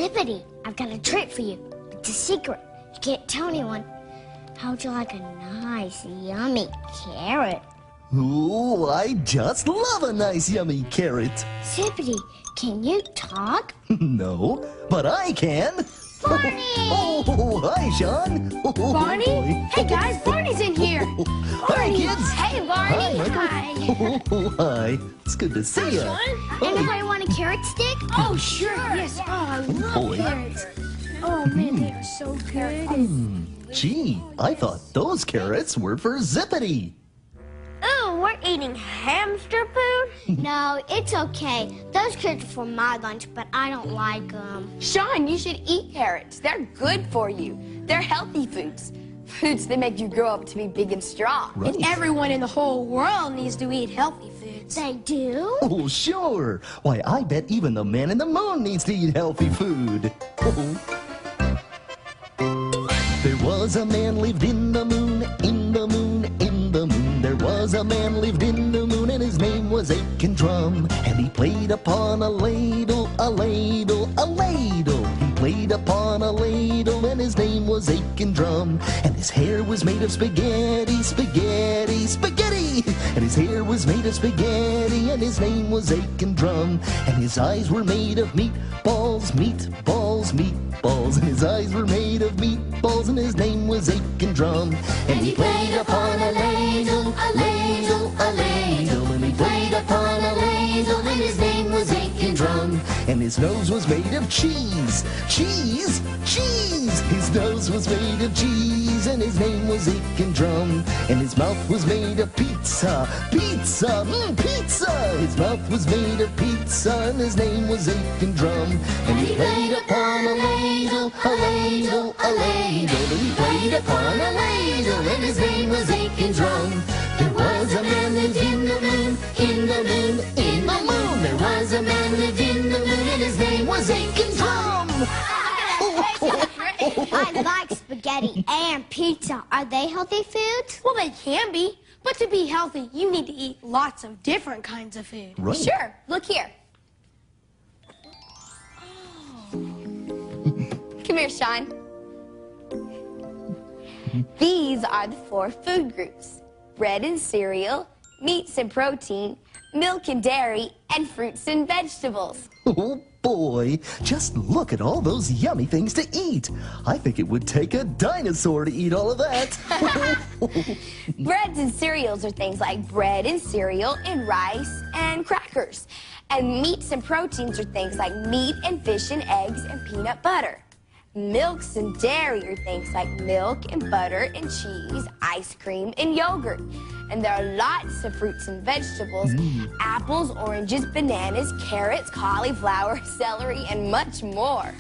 Zippity, I've got a treat for you. It's a secret. You can't tell anyone. How would you like a nice, yummy carrot? Ooh, I just love a nice, yummy carrot. Zippity, can you talk? No, but I can. Barney! Oh, hi, Sean. Barney? Hey, guys, Barney's in here. Hi, kids. Hey, Barney. Hi. Oh, hi. It's good to see you. Anybody want a carrot stick? Oh, sure. Yes. Oh, I love boy. carrots. Oh, man, they are so good. Gee, I thought those carrots were for Zippity. Ooh, we're eating hamster food? No, it's okay. Those carrots are for my lunch, but I don't like them. Sean, you should eat carrots. They're good for you. They're healthy foods. Foods that make you grow up to be big and strong. Right. And everyone in the whole world needs to eat healthy foods. They do? Oh, sure. Why, I bet even the man in the moon needs to eat healthy food. There was a man lived in the moon, in the moon, in the moon. There was a man lived in the moon, and his name was Aiken Drum. And he played upon a ladle, a ladle, a ladle. He played upon a ladle, and his name was Aiken Drum. And his hair was made of spaghetti, spaghetti, spaghetti. And his hair was made of spaghetti, and his name was Aiken Drum. And his eyes were made of meatballs, meatballs, meatballs. And his eyes were made of meatballs, and his name was Aiken Drum. And he played upon a ladle, a ladle, a ladle. And he played upon a ladle, and his name was Aiken Drum. And his nose was made of cheese, cheese, cheese. His nose was made of cheese, and his name was Aiken Drum. And his mouth was made of pizza, pizza, pizza. His mouth was made of pizza, and his name was Aiken Drum. And he played upon a ladle, a ladle, a ladle. And he played upon a ladle, and his name was Aiken Drum. There was a man lived in the moon, in the moon, in the moon. There was a man lived in the moon, and his name was Aiken Drum. I like spaghetti and pizza. Are they healthy foods? Well, they can be. But to be healthy, you need to eat lots of different kinds of food. Right. Sure, look here. Come here, Sean. These are the 4 food groups: bread and cereal, meats and protein, milk and dairy, and fruits and vegetables. Oh boy, just look at all those yummy things to eat. I think it would take a dinosaur to eat all of that. Breads and cereals are things like bread and cereal and rice and crackers. And meats and proteins are things like meat and fish and eggs and peanut butter. Milks and dairy are things like milk and butter and cheese, ice cream and yogurt. And there are lots of fruits and vegetables: apples, oranges, bananas, carrots, cauliflower, celery, and much more.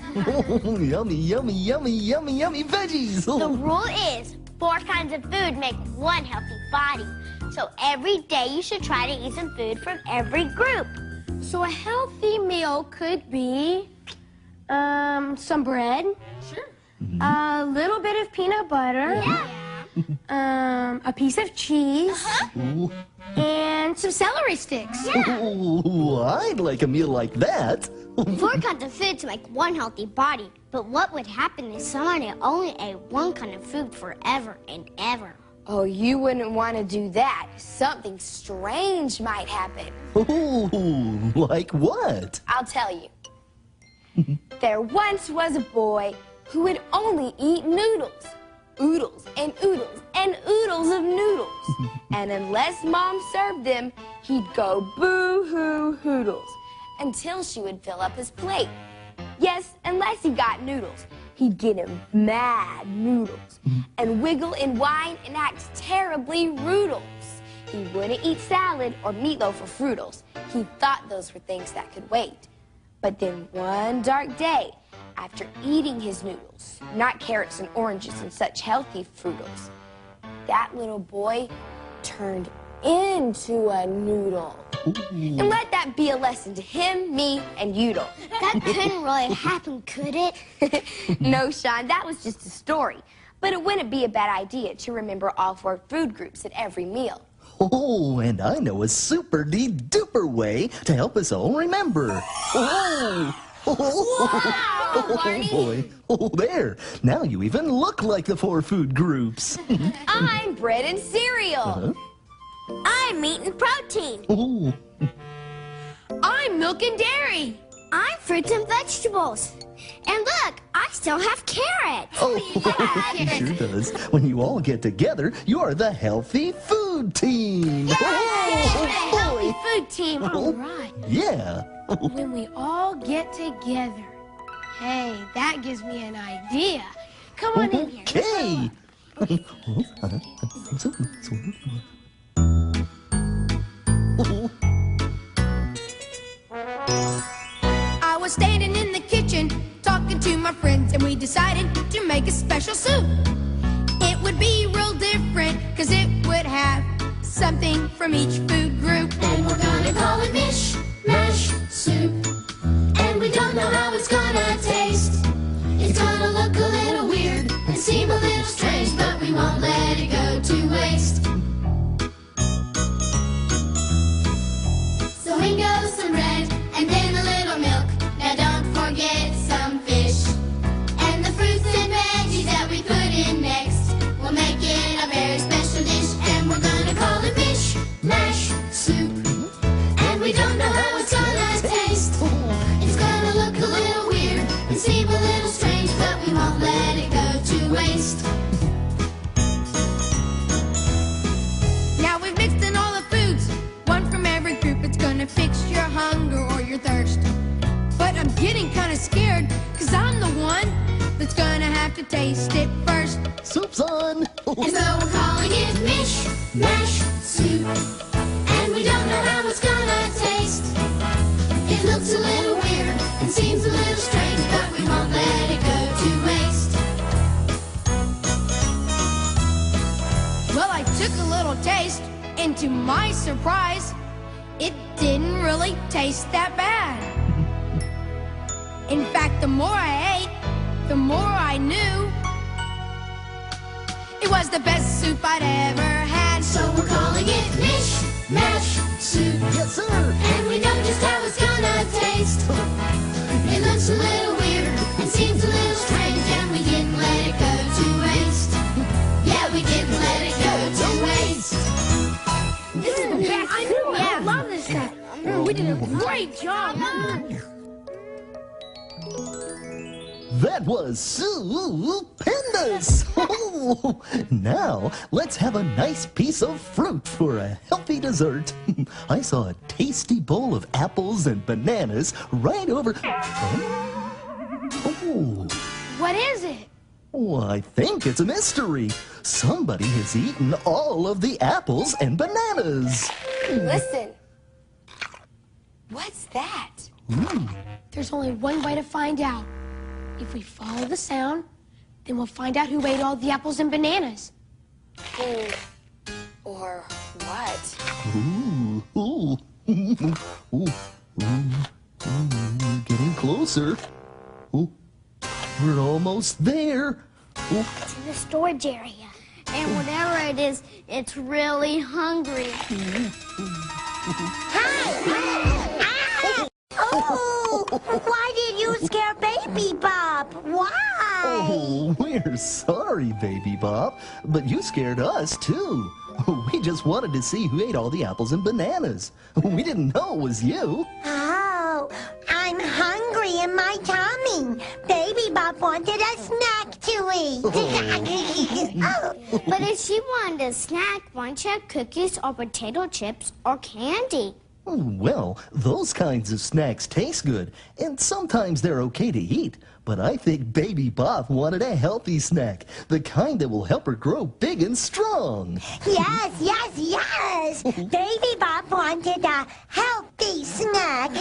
Yummy, yummy, yummy, yummy, yummy veggies. The rule is 4 kinds of food make 1 healthy body. So every day you should try to eat some food from every group. So a healthy meal could be some bread. Sure. A little bit of peanut butter. Yeah. A piece of cheese. Ooh, And some celery sticks. ooh, I'd like a meal like that. 4 kinds of food to make 1 healthy body. But what would happen if somebody only ate 1 kind of food forever and ever? Oh, you wouldn't want to do that. Something strange might happen. Ooh, like what? I'll tell you. There once was a boy who would only eat noodles. Oodles and oodles and oodles of noodles. And unless Mom served them, he'd go boo-hoo hoodles until she would fill up his plate. Yes, unless he got noodles. He'd get him mad noodles and wiggle and whine and act terribly roodles. He wouldn't eat salad or meatloaf or fruitles. He thought those were things that could wait. But then one dark day, after eating his noodles, not carrots and oranges and such healthy fruitals, that little boy turned into a noodle. And let that be a lesson to him, me, and Udall. That couldn't really happen, could it? No, Sean, that was just a story. But it wouldn't be a bad idea to remember all 4 food groups at every meal. Oh, and I know a super-de-duper way to help us all remember. Oh, Oh, Barney. boy. Oh, there. Now you even look like the 4 food groups. I'm bread and cereal. I'm meat and protein. Oh, I'm milk and dairy. I'm fruits and vegetables. And look, I still have carrots. oh, it sure does. When you all get together, you're the healthy food team. Healthy food team. All right. Yeah. When we all get together. Hey, that gives me an idea. Come on in here. Okay. I was standing in the kitchen talking to my friends, and we decided to make a special soup. It would be real different, cause it would have something from each food group. And we're gonna call it Mish Mash Soup. And we don't know how it's gonna taste. It's gonna look a little weird and seem a little strange, but we won't let it go to waste. So in goes some bread and then a little milk. Now don't forget some fish. And the fruits and veggies that we put in next will make it a very special dish. And we're gonna call it Mish Mash Soup. And we don't know how it's gonna taste. It's gonna look a little weird and seem a little strange, but we won't let it go to waste. Now we've mixed in all the foods, one from every group. It's gonna fix your hunger or your thirst. But I'm getting kinda scared, cause I'm the one that's gonna have to taste it first. Soup's on. And so we're calling it Mish Mash Soup. And we don't know how it's gonna taste. It looks a little weird and seems a little strange, but we won't let it go to waste. Well, I took a little taste, and to my surprise, it didn't really taste that bad. In fact, the more I ate, the more I knew it was the best soup I'd ever had. So we're calling it Mish Mash Soup. Yes, sir. And we know just how it's gonna taste. It looks a little weird and seems a little strange, and we didn't let it go to waste. Yeah, we didn't let it go to waste. This is the best. I love this stuff. We did a great job. That was stupendous. Oh, now, let's have a nice piece of fruit for a healthy dessert. I saw a tasty bowl of apples and bananas right over... Oh, What is it? oh, I think it's a mystery. Somebody has eaten all of the apples and bananas. Listen. What's that? There's only one way to find out. If we follow the sound, then we'll find out who ate all the apples and bananas. Who or what? Ooh, ooh, ooh, getting closer. Ooh, we're almost there. Ooh, It's in the storage area. And whatever it is, it's really hungry. Oh, why did you scare Baby Bob? Why? oh, we're sorry, Baby Bob, but you scared us too. We just wanted to see who ate all the apples and bananas. We didn't know it was you. Oh, I'm hungry in my tummy. Baby Bob wanted a snack to eat. But if she wanted a snack, why don't you have cookies or potato chips or candy? Well, those kinds of snacks taste good, and sometimes they're okay to eat. But I think Baby Bob wanted a healthy snack, the kind that will help her grow big and strong. Yes, yes, yes. Baby Bob wanted a healthy snack.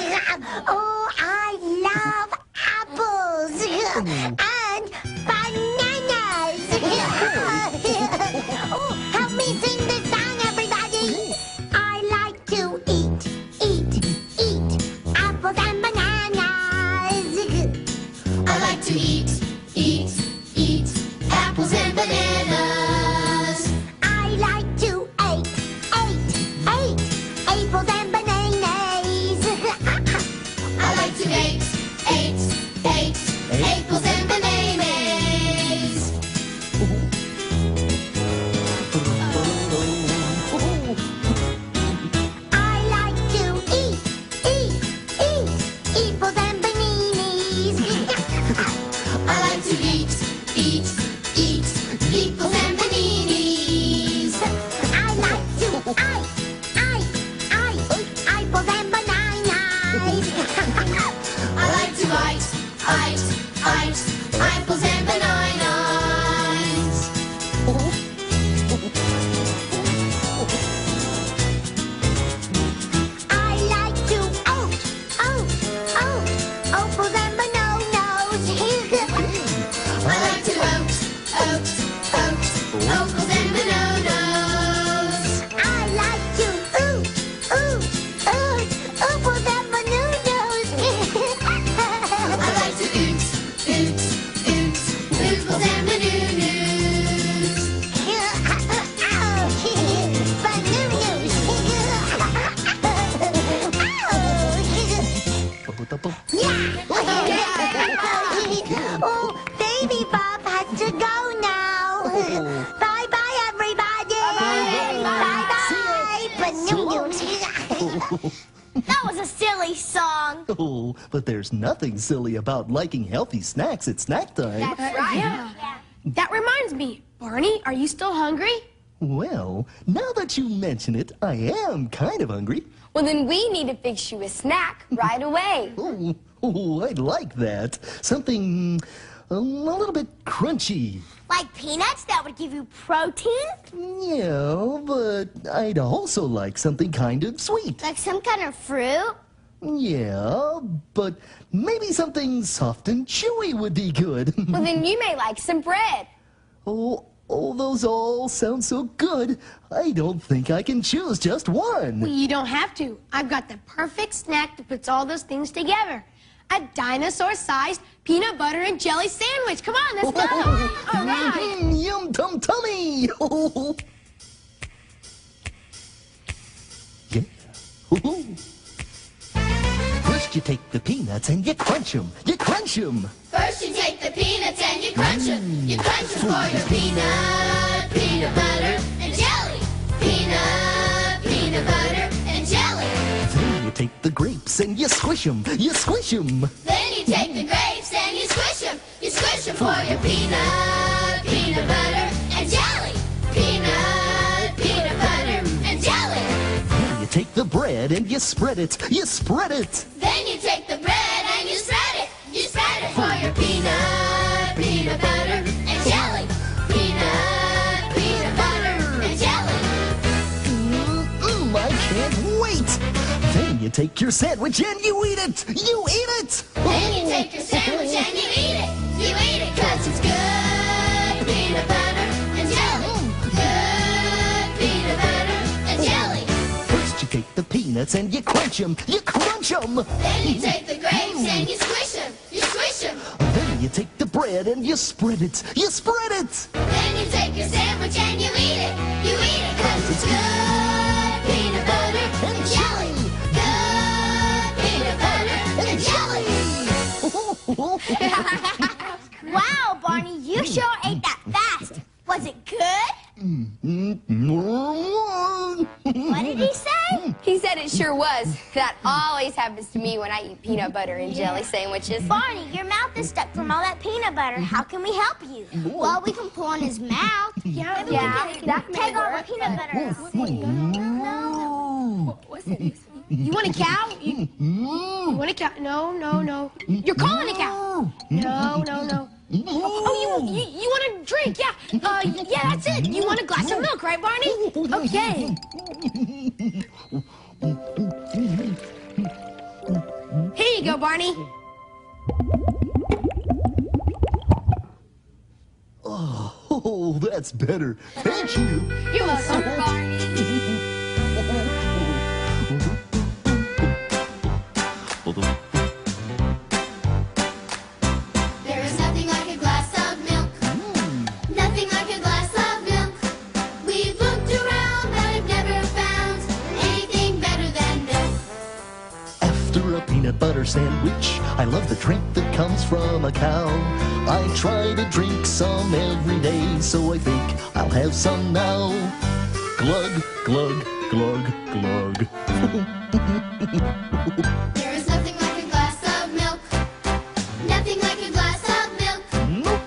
Oh, I love apples and bananas. Oh, help me sing this song, everybody. I like to eat apples and bananas. I like to eat apples and bananas. I like to eat apples That was a silly song. Oh, but there's nothing silly about liking healthy snacks at snack time. That's right. Yeah. That reminds me, Barney, are you still hungry? Well, now that you mention it, I am kind of hungry. Well, then we need to fix you a snack right away. Oh, I'd like that. Something a little bit crunchy. Like peanuts that would give you protein? Yeah, but I'd also like something kind of sweet. Like some kind of fruit? Yeah, but maybe something soft and chewy would be good. Well, then you may like some bread. Oh, those all sound so good. I don't think I can choose just one. Well, you don't have to. I've got the perfect snack that puts all those things together. A dinosaur-sized peanut butter and jelly sandwich. Come on, let's go. All right. Yum tum tummy. Yeah. First you take the peanuts and you crunch them. You crunch them. First you take the peanuts and you crunch them. You crunch them for your peanut butter, and jelly. Peanut butter, and jelly. Then you take the grapes and you squish them. You squish them. Then you take the grapes and you squish them. You squish them for your peanut butter, and jelly. Peanut butter, and jelly. Then you take the bread and you spread it. You spread it. Then you take the bread and you spread it. You spread it for your peanut butter, and jelly. Peanut butter, and jelly. I can't wait. Then you take your sandwich and you eat it. You eat it. Then you take your sandwich and you eat it. You eat it 'cause it's good peanut butter and jelly. Good peanut butter and jelly. First you take the peanuts and you crunch them. You crunch them. Then you take the grapes and you squish them. You squish them. Then you take the bread and you spread it. You spread it. Then you take your sandwich and you eat it. You eat it 'cause it's good peanut butter and jelly. Good peanut butter and jelly. Wow, Barney, you sure ate that fast. Was it good? What did he say? He said it sure was. That always happens to me when I eat peanut butter and jelly sandwiches. Barney, your mouth is stuck from all that peanut butter. How can we help you? Well, we can pull on his mouth. Yeah, Maybe we can take all the peanut butter. What's it? You want a cow? You want a cow? No. You're calling a cow. No. Oh, you want a drink? Yeah. Yeah, that's it. You want a glass of milk, right, Barney? Okay. Here you go, Barney. Oh, that's better. Thank you. You're welcome, Barney. There is nothing like a glass of milk. Nothing like a glass of milk. We've looked around, but have never found anything better than milk. After a peanut butter sandwich, I love the drink that comes from a cow. I try to drink some every day, so I think I'll have some now. Glug, glug, glug, glug. There is nothing like a glass of milk. Nothing like a glass of milk.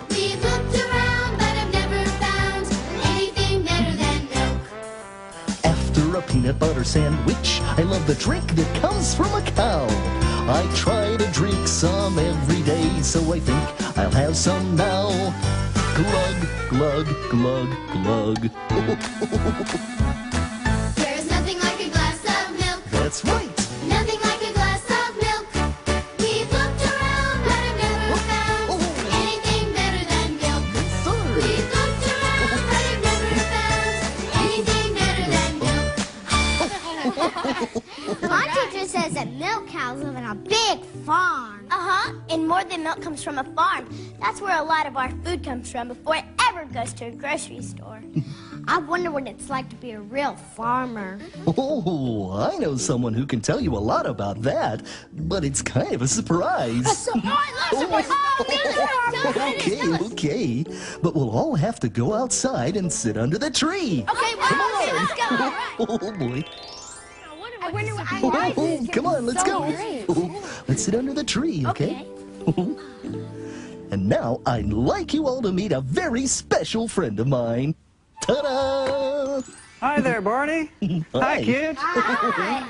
We've looked around, but have never found anything better than milk. After a peanut butter sandwich, I love the drink that comes from a cow. I try to drink some every day, so I think I'll have some now. Glug, glug, glug, glug. There is nothing like a glass of milk. That's right. Nothing like a glass of milk. We've looked around, but have never found anything better than milk. We've looked around, but have never found anything better than milk. My teacher says that milk cows live in a big farm. And more than milk comes from a farm. That's where a lot of our food comes from before it ever goes to a grocery store. I wonder what it's like to be a real farmer. Oh, I know someone who can tell you a lot about that, but it's kind of a surprise. Okay. But we'll all have to go outside and sit under the tree. Okay, well, let's go. All right. Oh, boy. I wonder what Come on, let's go. Great. Let's sit under the tree, okay? And now I'd like you all to meet a very special friend of mine. Ta-da! Hi there, Barney. Hi, kids. Hi.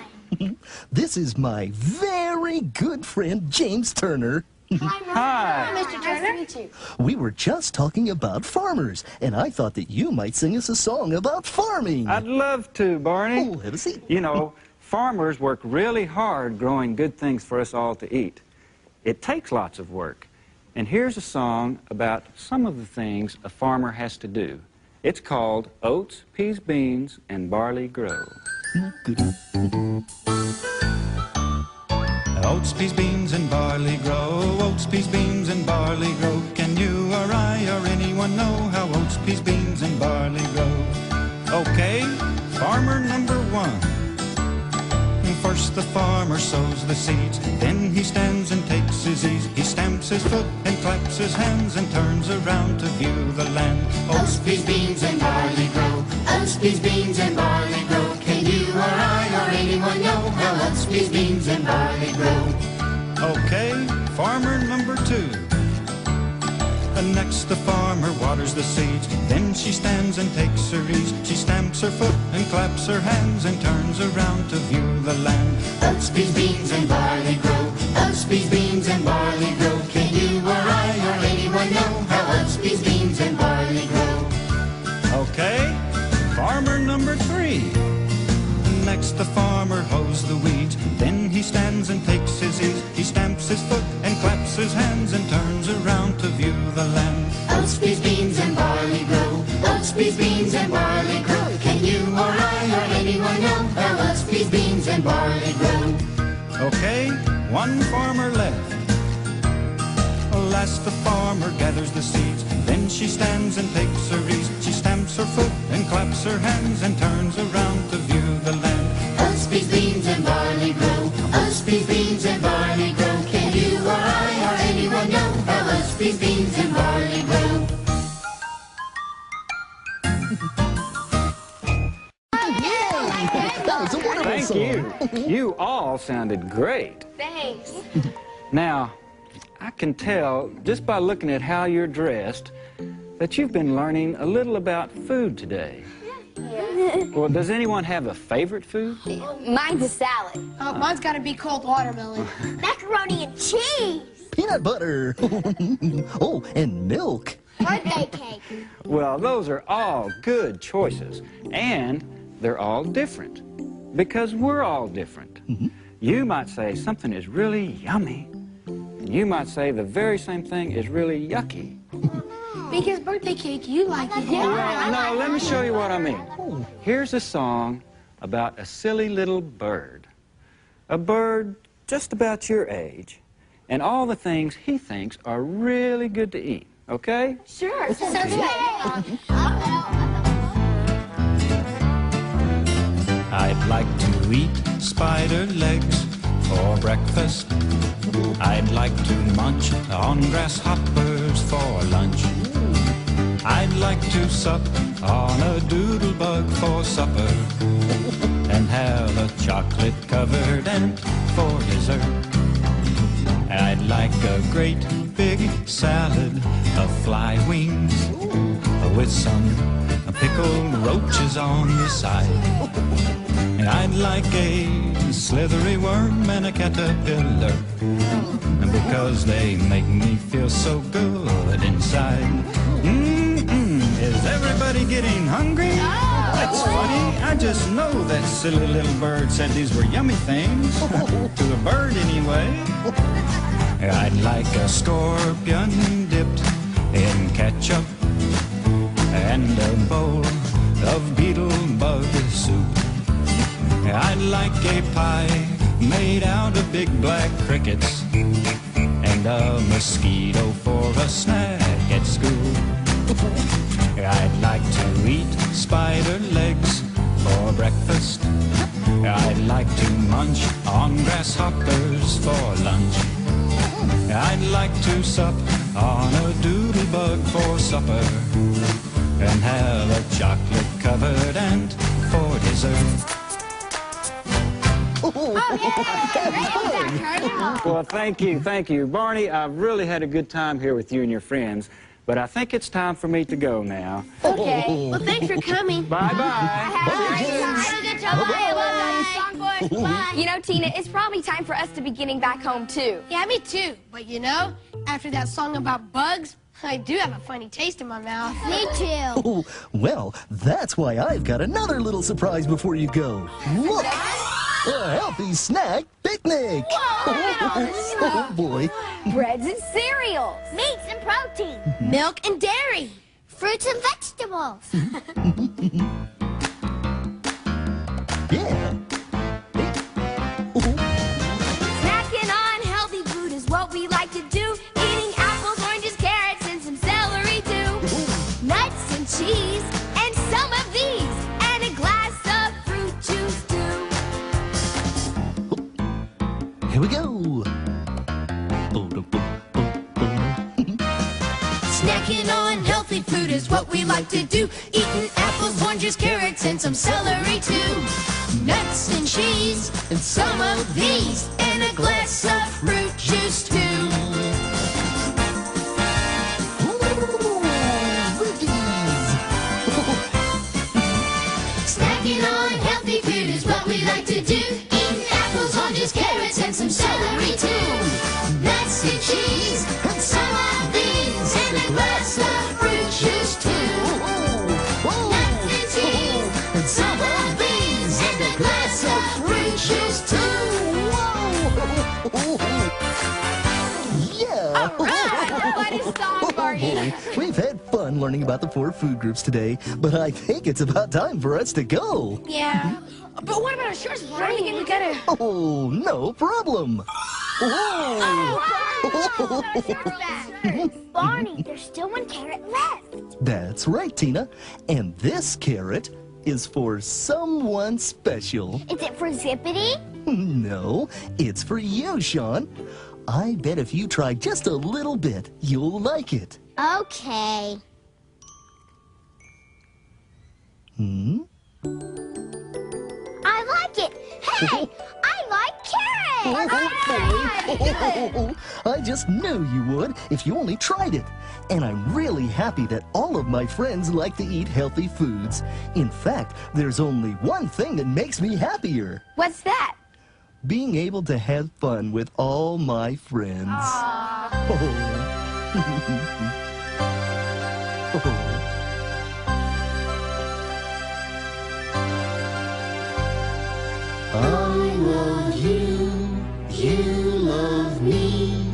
This is my very good friend, James Turner. Hi. Mr. Turner. Nice to meet you. We were just talking about farmers, and I thought that you might sing us a song about farming. I'd love to, Barney. Oh, have a seat. You know, farmers work really hard growing good things for us all to eat. It takes lots of work. And here's a song about some of the things a farmer has to do. It's called Oats, Peas, Beans, and Barley Grow. Good. Oats, peas, beans, and barley grow. Oats, peas, beans, and barley grow. Can you or I or anyone know how oats, peas, beans, and barley grow? Okay, farmer number one. First the farmer sows the seeds, then he stands and takes his ease. He stamps his foot and claps his hands and turns around to view the land. Oats, peas, beans, and barley grow. Oats, peas, beans, and barley grow. Can you or I or anyone know how oats, peas, beans, and barley grow? Okay, farmer number two. And next the farmer waters the seeds, then she stands and takes her ease. She stamps her foot and claps her hands and turns around to view the land. Oats, peas, beans, and barley grow. Oats, peas, beans, and barley grow. Can you or I or anyone know how oats, peas, beans, and barley grow? Okay, farmer number three. Next the farmer hoes the weeds, then he stands and takes his ease. He stamps his foot and claps his hands and turns around to view the land. Oats, peas, beans, and barley grow. Oats, peas, beans, and barley grow. Can you or I or anyone know how oats, peas, beans, and barley grow? Okay, one farmer left. Last the farmer gathers the seeds, then she stands and takes her ease. She stamps her foot and claps her hands and turns around to view the land. Oats, peas, beans, and barley grow. Oats, peas, beans, and barley grow. Can you or I or anyone know how oats, peas, beans, and barley grow? That was a wonderful Thank song. you. You all sounded great. Thanks. Now, I can tell just by looking at how you're dressed that you've been learning a little about food today. Well, does anyone have a favorite food? Mine's a salad. Mine's got to be cold watermelon. Macaroni and cheese. Peanut butter. Oh, and milk. Birthday cake. Well, those are all good choices, and they're all different because we're all different. You might say something is really yummy, and you might say the very same thing is really yucky. Because birthday cake, you like it. Well, no, let me show you what I mean. Here's a song about a silly little bird. A bird just about your age, and all the things he thinks are really good to eat, okay? Sure. I'd like to eat spider legs for breakfast. I'd like to munch on grasshoppers for lunch. I'd like to sup on a doodle bug for supper and have a chocolate-covered ant for dessert. I'd like a great big salad of fly wings with some pickled roaches on the side. And I'd like a slithery worm and a caterpillar because they make me feel so good inside. Is everybody getting hungry? That's funny. I just know that silly little bird said these were yummy things. To a bird, anyway. I'd like a scorpion dipped in ketchup and a bowl of beetle bug soup. I'd like a pie made out of big black crickets and a mosquito for a snack at school. I'd like to eat spider legs for breakfast. I'd like to munch on grasshoppers for lunch. I'd like to sup on a doodle bug for supper and have a chocolate-covered ant for dessert. Well, thank you, thank you. Barney, I've really had a good time here with you and your friends, but I think it's time for me to go now. Okay. Well, thanks for coming. Bye-bye. Bye. You know, Tina, it's probably time for us to be getting back home, too. Yeah, me too. But you know, after that song about bugs, I do have a funny taste in my mouth. Me too. Oh, well, that's why I've got another little surprise before you go. Look! A healthy snack picnic! Oh, boy. Breads and cereals. Meats and protein. Milk and dairy. Fruits and vegetables. Yeah. Snacking on healthy food is what we like to do. Eating apples, oranges, carrots, and some celery, too. Nuts and cheese, and some of these. And a glass of fruit juice, too. Here we go. Snacking on healthy food is what we like to do. Eating apples, oranges, carrots, and some celery too. Nuts and cheese, and some of these, and a glass of fruit juice too. Snacking on healthy food is what we like to do. Eating apples, oranges, carrots, and some celery too. Nuts and cheese, and some of these, and a glass of fruit juice too. Nuts and cheese, and some of these, and a glass of fruit juice too. Yeah! All right, what a song, Barney. We've had fun learning about the 4 food groups today, but I think it's about time for us to go. Yeah. But what about our shorts, Barney? We gotta... Oh, no problem. Whoa! Barney, there's still 1 carrot left. That's right, Tina. And this carrot is for someone special. Is it for Zippity? No, it's for you, Sean. I bet if you try just a little bit, you'll like it. Okay. I like it. Hey, I like carrots. I just knew you would if you only tried it. And I'm really happy that all of my friends like to eat healthy foods. In fact, there's only one thing that makes me happier. What's that? Being able to have fun with all my friends. I love you, you love me.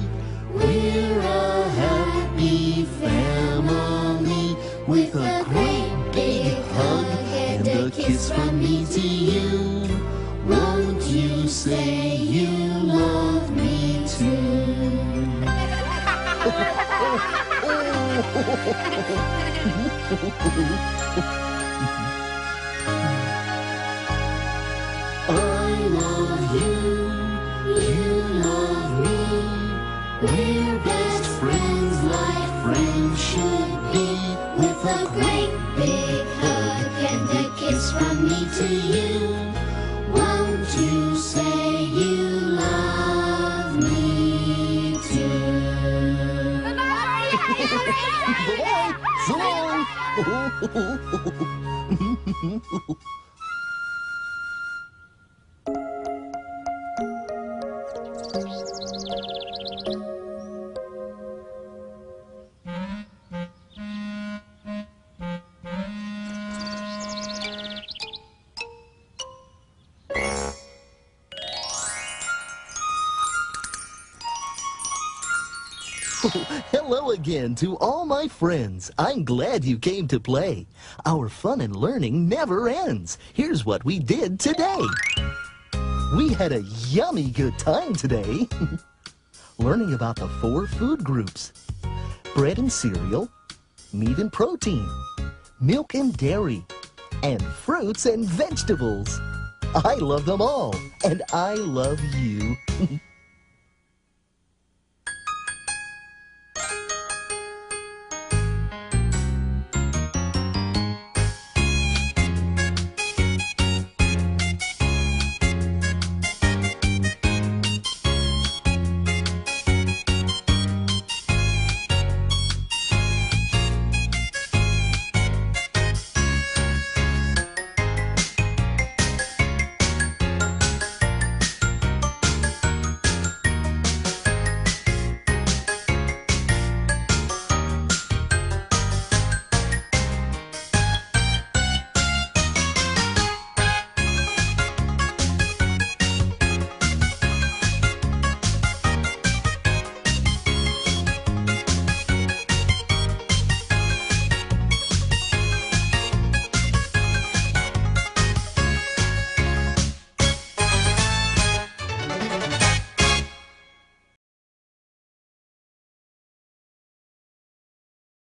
We're a happy family with a great big hug and a kiss from me to you. Won't you say you love me too? I love you, you love me. We're best friends like friends should be. With a great big hug and a kiss from me to you. Won't you say you love me too? Bye-bye! So long! Hello again to all my friends. I'm glad you came to play. Our fun and learning never ends. Here's what we did today. We had a yummy good time today. Learning about the 4 food groups. Bread and cereal, meat and protein, milk and dairy, and fruits and vegetables. I love them all, and I love you.